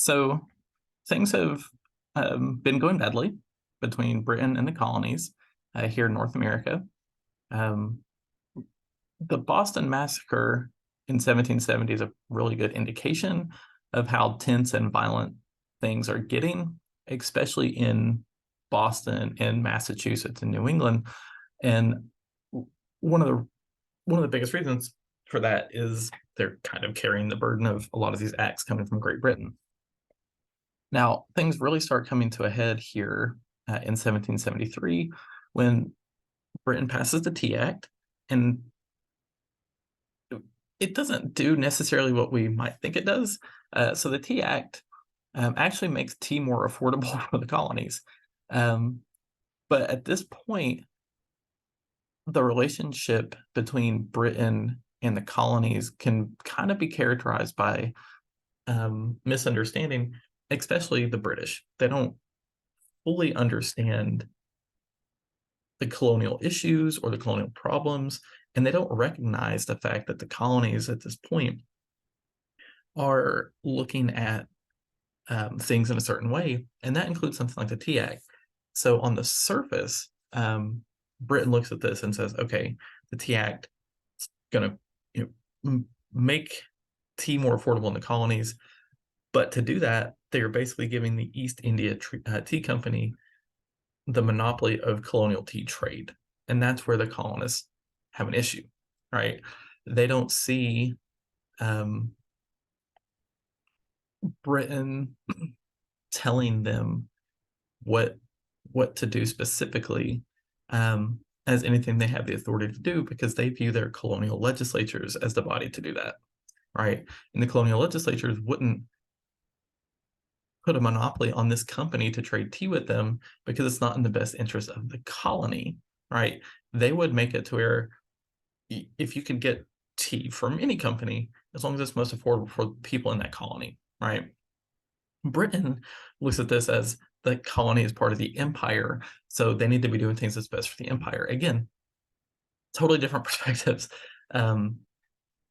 So things have been going badly between Britain and the colonies here in North America. Um, the Boston Massacre in 1770 is a really good indication of how tense and violent things are getting, especially in Boston and Massachusetts and New England. And one of the one of the biggest reasons for that is they're kind of carrying the burden of a lot of these acts coming from Great Britain. Now, things really start coming to a head here in 1773 when Britain passes the Tea Act, and it doesn't do necessarily what we might think it does. So the Tea Act actually makes tea more affordable for the colonies. Um, but at this point, the relationship between Britain and the colonies can kind of be characterized by misunderstanding, especially the British. They don't fully understand the colonial issues or the colonial problems, and they don't recognize the fact that the colonies at this point are looking at things in a certain way, and that includes something like the Tea Act. So on the surface, Britain looks at this and says, "Okay, the Tea Act is going to make tea more affordable in the colonies," but to do that, they are basically giving the East India Tea Company the monopoly of colonial tea trade. And that's where the colonists have an issue, right? They don't see um, Britain telling them what what to do specifically as anything they have the authority to do because they view their colonial legislatures as the body to do that, right? And the colonial legislatures wouldn't put a monopoly on this company to trade tea with them because it's not in the best interest of the colony, right? They would make it to where if you could get tea from any company, as long as it's most affordable for people in that colony, right? Britain looks at this as the colony is part of the empire, so they need to be doing things that's best for the empire. Again, totally different perspectives, um,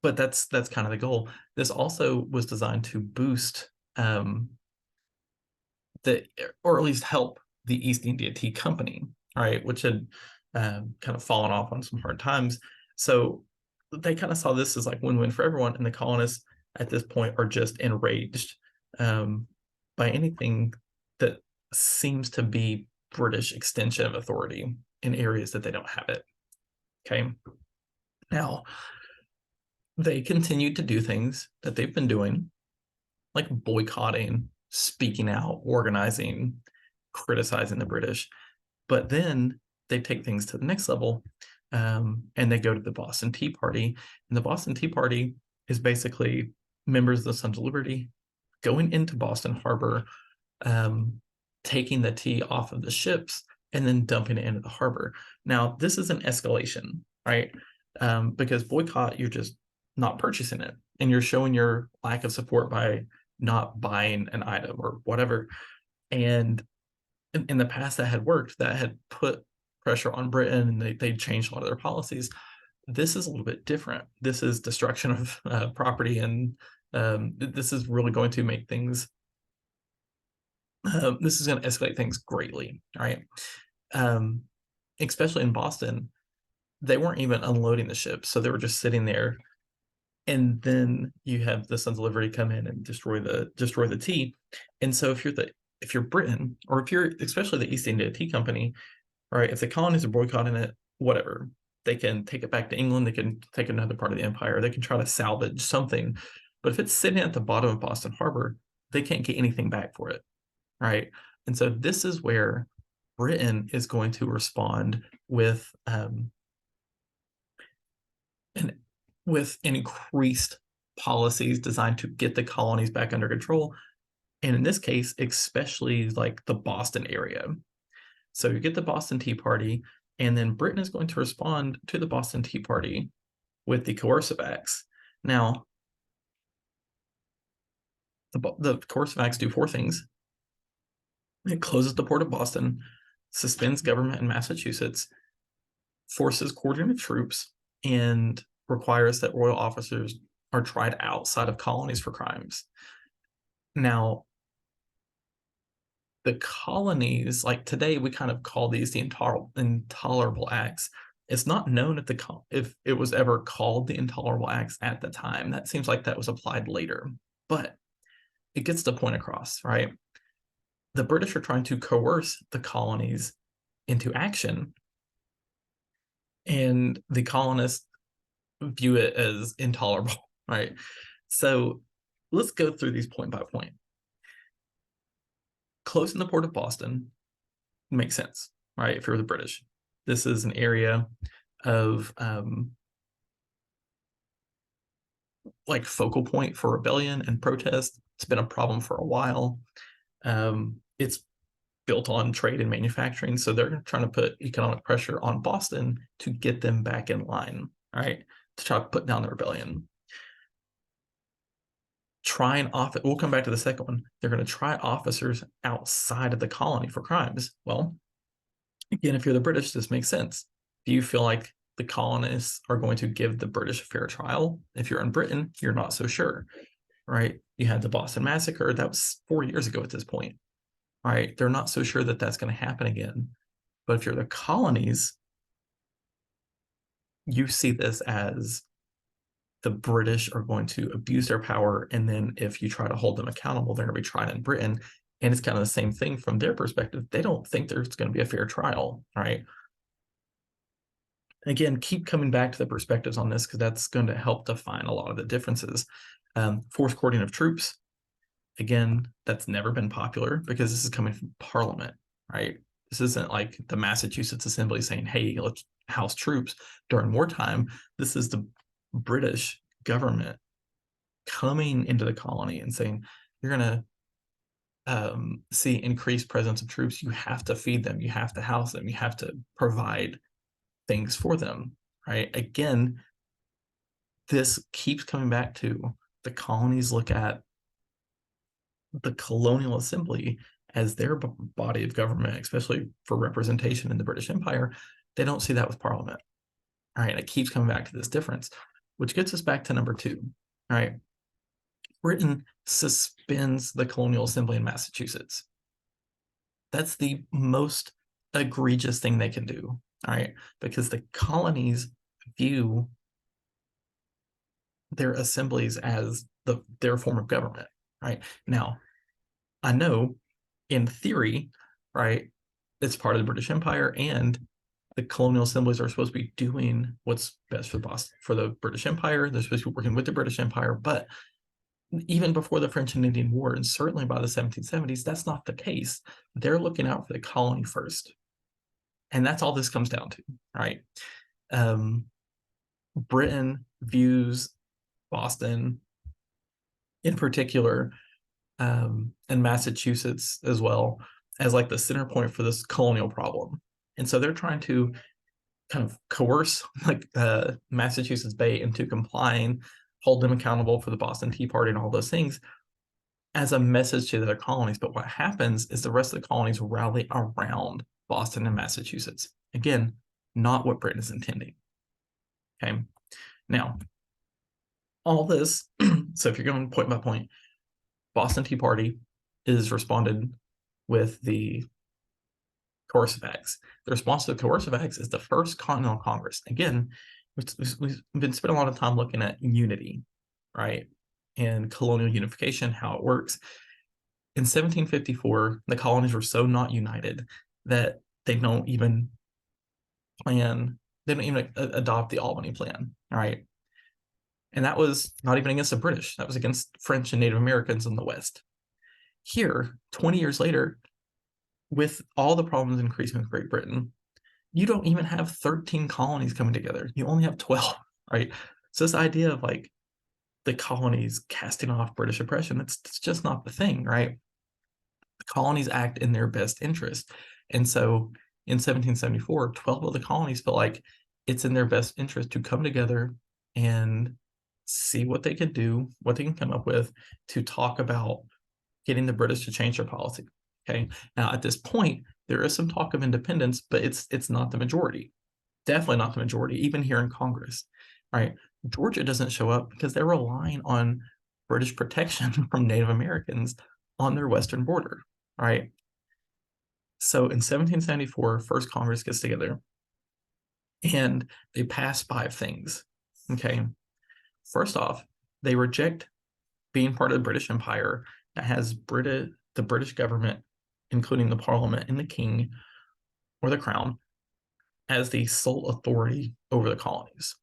but that's kind of the goal. This also was designed to boost the, or at least help the East India Tea Company, right, which had kind of fallen off on some hard times. So they kind of saw this as like win-win for everyone, and the colonists at this point are just enraged um, by anything that seems to be British extension of authority in areas that they don't have it. Okay, now they continued to do things that they've been doing, like boycotting, speaking out, organizing, criticizing the British. But then they take things to the next level and they go to the Boston Tea Party. And the Boston Tea Party is basically members of the Sons of Liberty going into Boston Harbor, um, taking the tea off of the ships and then dumping it into the harbor. Now, this is an escalation, right? Because boycott, you're just not purchasing it and you're showing your lack of support by not buying an item or whatever. And in the past that had worked, that had put pressure on Britain and they changed a lot of their policies. This is a little bit different. This is destruction of property, and this is really going to make things, this is going to escalate things greatly, right? Um, Especially in Boston, they weren't even unloading the ships, so they were just sitting there. And then you have the Sons of Liberty come in and destroy the tea. And so if you're Britain, or if you're especially the East India Tea Company, right? If the colonies are boycotting it, whatever, they can take it back to England. They can take another part of the empire. They can try to salvage something. But if it's sitting at the bottom of Boston Harbor, they can't get anything back for it, right? And so this is where Britain is going to respond with an with increased policies designed to get the colonies back under control. And in this case, especially like the Boston area. So you get the Boston Tea Party, and then Britain is going to respond to the Boston Tea Party with the coercive acts. Now, the coercive acts do four things. It closes the port of Boston, suspends government in Massachusetts, forces quartering of troops, and requires that royal officers are tried outside of colonies for crimes. Now, the colonies, like today, we kind of call these the intolerable acts. It's not known if it was ever called the intolerable acts at the time. That seems like that was applied later, but it gets the point across, right? The British are trying to coerce the colonies into action, and the colonists view it as intolerable, right? So let's go through these point by point. Closing the port of Boston makes sense, right? If you're the British, this is an area of like focal point for rebellion and protest. It's been a problem for a while. It's built on trade and manufacturing, so they're trying to put economic pressure on Boston to get them back in line, right? To try to put down the rebellion. We'll come back to the second one. They're going to try officers outside of the colony for crimes. Well, again, if you're the British, this makes sense. Do you feel like the colonists are going to give the British a fair trial? If you're in Britain, you're not so sure, right? You had the Boston Massacre. That was 4 years ago at this point, right? They're not so sure that that's going to happen again. But if you're the colonies, you see this as the British are going to abuse their power. And then if you try to hold them accountable, they're going to be tried in Britain. And it's kind of the same thing from their perspective. They don't think there's going to be a fair trial, right? Again, keep coming back to the perspectives on this because that's going to help define a lot of the differences. Forced courting of troops. Again, that's never been popular because this is coming from Parliament, right? This isn't like the Massachusetts Assembly saying, hey, let's house troops during wartime. This is the British government coming into the colony and saying, you're going to see increased presence of troops. You have to feed them. You have to house them. You have to provide things for them, right? Again, this keeps coming back to the colonies look at the colonial assembly as their body of government, especially for representation in the British Empire. They don't see that with Parliament. All right, and it keeps coming back to this difference, which gets us back to number 2. All right, Britain suspends the colonial assembly in Massachusetts. That's the most egregious thing they can do, all right, because the colonies view their assemblies as their form of government, right? Now, I know in theory, right, it's part of the British Empire and the colonial assemblies are supposed to be doing what's best for the British Empire. They're supposed to be working with the British Empire, but even before the French and Indian War, and certainly by the 1770s, that's not the case. They're looking out for the colony first. And that's all this comes down to, right? Britain views Boston in particular, and Massachusetts as well, as like the center point for this colonial problem. And so they're trying to kind of coerce like Massachusetts Bay into complying, hold them accountable for the Boston Tea Party and all those things as a message to the other colonies. But what happens is the rest of the colonies rally around Boston and Massachusetts. Again, not what Britain is intending. Okay. Now, all this, so if you're going point by point, Boston Tea Party is responded with the coercive acts. The response to the coercive acts is the First Continental Congress. Again, we've been spending a lot of time looking at unity, right? And colonial unification, how it works. In 1754, the colonies were so not united that they don't even adopt the Albany Plan, right? And that was not even against the British. That was against French and Native Americans in the West. Here, 20 years later, with all the problems increasing with Great Britain, you don't even have 13 colonies coming together. You only have 12, right? So this idea of like the colonies casting off British oppression, it's just not the thing, right? The colonies act in their best interest. And so in 1774, 12 of the colonies felt like it's in their best interest to come together and see what they can do, what they can come up with to talk about getting the British to change their policy. Okay. Now at this point, there is some talk of independence, but it's not the majority. Definitely not the majority, even here in Congress. Right. Georgia doesn't show up because they're relying on British protection from Native Americans on their western border. Right. So in 1774, First Congress gets together and they pass 5 things. Okay. First off, they reject being part of the British Empire that has the British government, including the Parliament and the King or the Crown, as the sole authority over the colonies.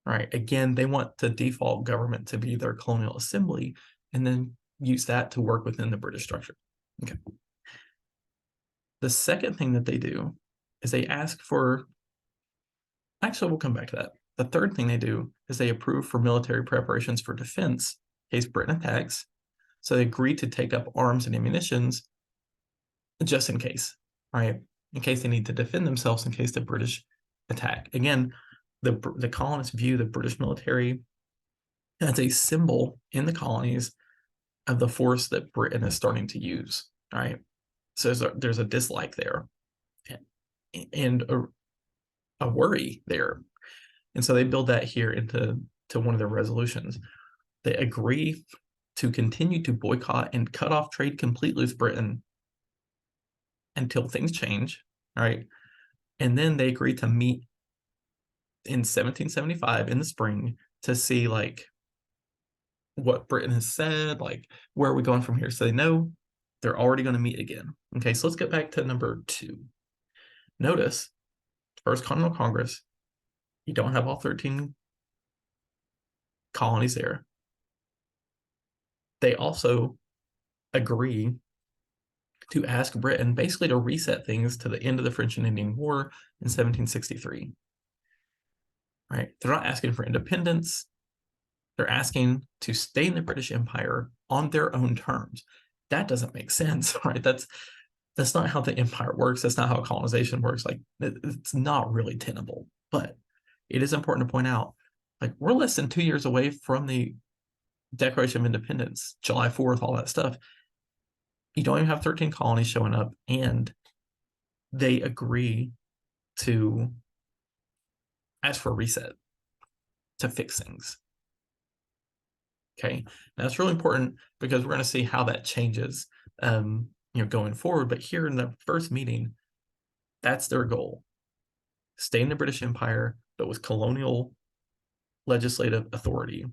Right. Again, they want the default government to be their colonial assembly and then use that to work within the British structure. Okay. The second thing that they do is they ask for, actually, we'll come back to that. The third thing they do is they approve for military preparations for defense in case Britain attacks. So they agree to take up arms and ammunitions just in case, right? In case they need to defend themselves in case the British attack. Again, the colonists view the British military as a symbol in the colonies of the force that Britain is starting to use, right? So there's a dislike there and a worry there. And so they build that here into one of their resolutions. They agree to continue to boycott and cut off trade completely with Britain until things change, right? And then they agree to meet in 1775 in the spring to see like what Britain has said, like where are we going from here? So they know they're already going to meet again. Okay, so let's get back to number 2. Notice, First Continental Congress, you don't have all 13 colonies there. They also agree to ask Britain basically to reset things to the end of the French and Indian War in 1763. Right? They're not asking for independence. They're asking to stay in the British Empire on their own terms. That doesn't make sense, right? That's not how the empire works. That's not how colonization works. Like it's not really tenable. But it is important to point out, like we're less than 2 years away from the Declaration of Independence, July 4th, all that stuff. You don't even have 13 colonies showing up, and they agree to ask for a reset to fix things. Okay, now that's really important because we're going to see how that changes, going forward. But here in the first meeting, that's their goal: stay in the British Empire, but with colonial legislative authority,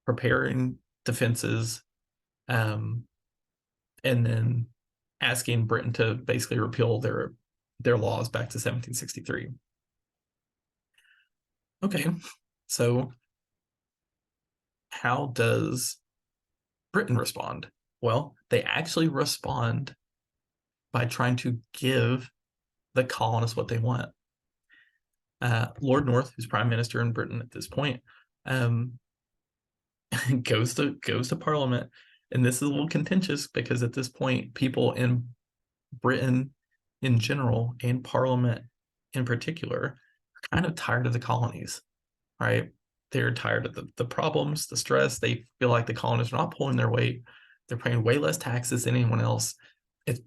preparing defenses, and then asking Britain to basically repeal their laws back to 1763. Okay, so how does Britain respond? Well, they actually respond by trying to give the colonists what they want. Lord North, who's prime minister in Britain at this point, goes to Parliament, and this is a little contentious because at this point, people in Britain in general and Parliament in particular are kind of tired of the colonies, right? They're tired of the problems, the stress. They feel like the colonists are not pulling their weight. They're paying way less taxes than anyone else.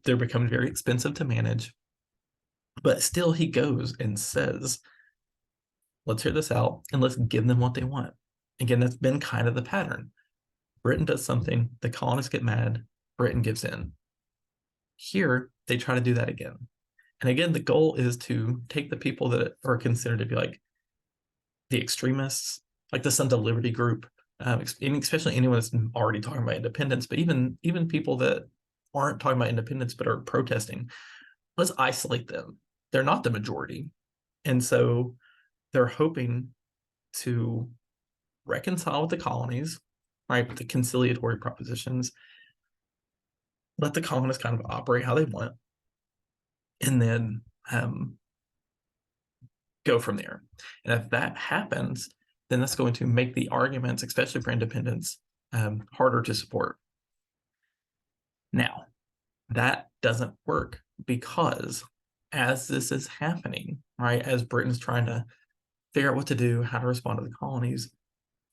They're becoming very expensive to manage. But still, he goes and says, let's hear this out and let's give them what they want. Again, that's been kind of the pattern. Britain does something, the colonists get mad, Britain gives in. Here, they try to do that again. And again, the goal is to take the people that are considered to be like the extremists, like the Sons of Liberty group, especially anyone that's already talking about independence, but even people that aren't talking about independence but are protesting, let's isolate them. They're not the majority. And so they're hoping to reconcile with the colonies, right, with the conciliatory propositions, let the colonists kind of operate how they want, and then go from there. And if that happens, then that's going to make the arguments, especially for independence, harder to support. Now, that doesn't work because as this is happening, right, as Britain's trying to figure out what to do, how to respond to the colonies,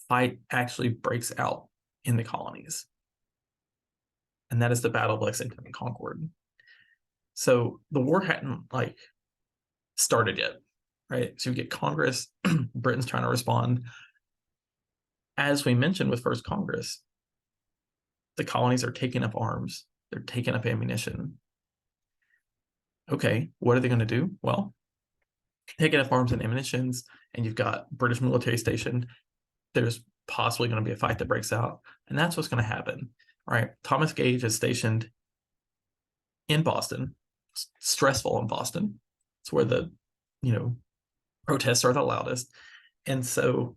fight actually breaks out in the colonies. And that is the Battle of Lexington and Concord. So the war hadn't started yet, right? So you get Congress, Britain's trying to respond. As we mentioned with First Congress, the colonies are taking up arms, they're taking up ammunition. Okay, what are they going to do? Well, take enough arms and ammunitions, and you've got British military stationed. There's possibly going to be a fight that breaks out, and that's what's going to happen. Right? Thomas Gage is stationed in Boston, stressful in Boston. It's where the, you know, protests are the loudest. And so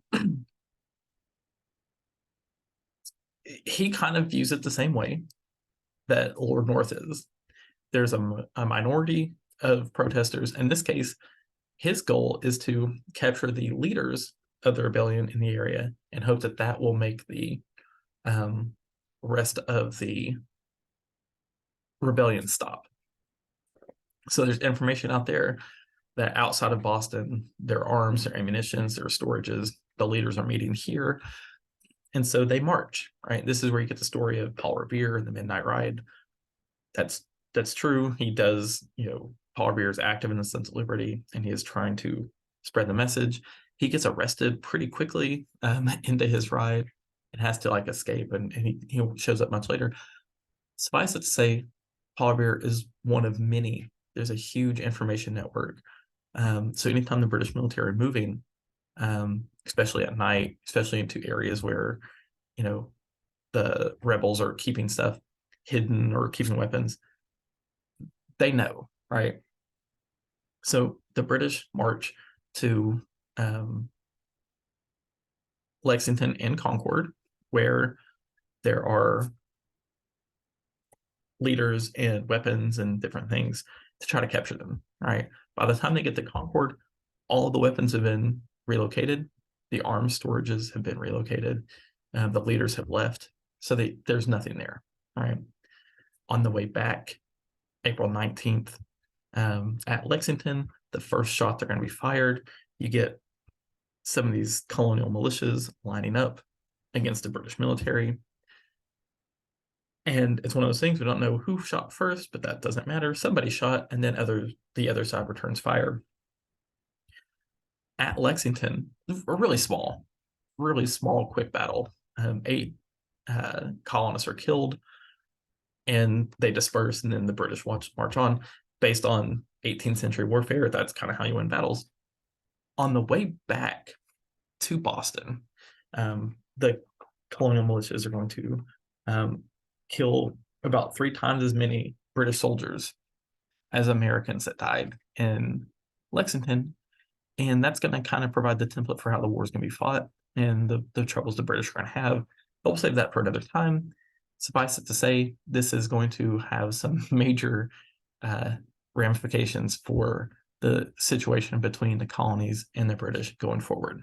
he kind of views it the same way that Lord North is. There's a minority of protesters. In this case, his goal is to capture the leaders of the rebellion in the area and hope that that will make the rest of the rebellion stop. So there's information out there that outside of Boston, their arms, their ammunitions, their storages, the leaders are meeting here. And so they march, right? This is where you get the story of Paul Revere and the Midnight Ride. That's true. He does, Paul Revere is active in the Sons of Liberty, and he is trying to spread the message. He gets arrested pretty quickly into his ride and has to escape, and he shows up much later. Suffice it to say, Paul Revere is one of many. There's a huge information network. So anytime the British military are moving, especially at night, especially into areas where, the rebels are keeping stuff hidden or keeping weapons, they know, right? So the British march to Lexington and Concord, where there are leaders and weapons and different things to try to capture them, right? By the time they get to Concord, all of the weapons have been relocated. The arms storages have been relocated. The leaders have left. So there's nothing there, right? On the way back, April 19th, at Lexington, the first shot they're going to be fired. You get some of these colonial militias lining up against the British military. And it's one of those things, we don't know who shot first, but that doesn't matter. Somebody shot, and then the other side returns fire. At Lexington, a really small, quick battle. 8 colonists are killed, and they disperse, and then the British march on. Based on 18th century warfare, that's kind of how you win battles. On the way back to Boston, the colonial militias are going to kill about 3 times as many British soldiers as Americans that died in Lexington. And that's going to kind of provide the template for how the war is going to be fought and the troubles the British are going to have. But we'll save that for another time. Suffice it to say, this is going to have some major ramifications for the situation between the colonies and the British going forward.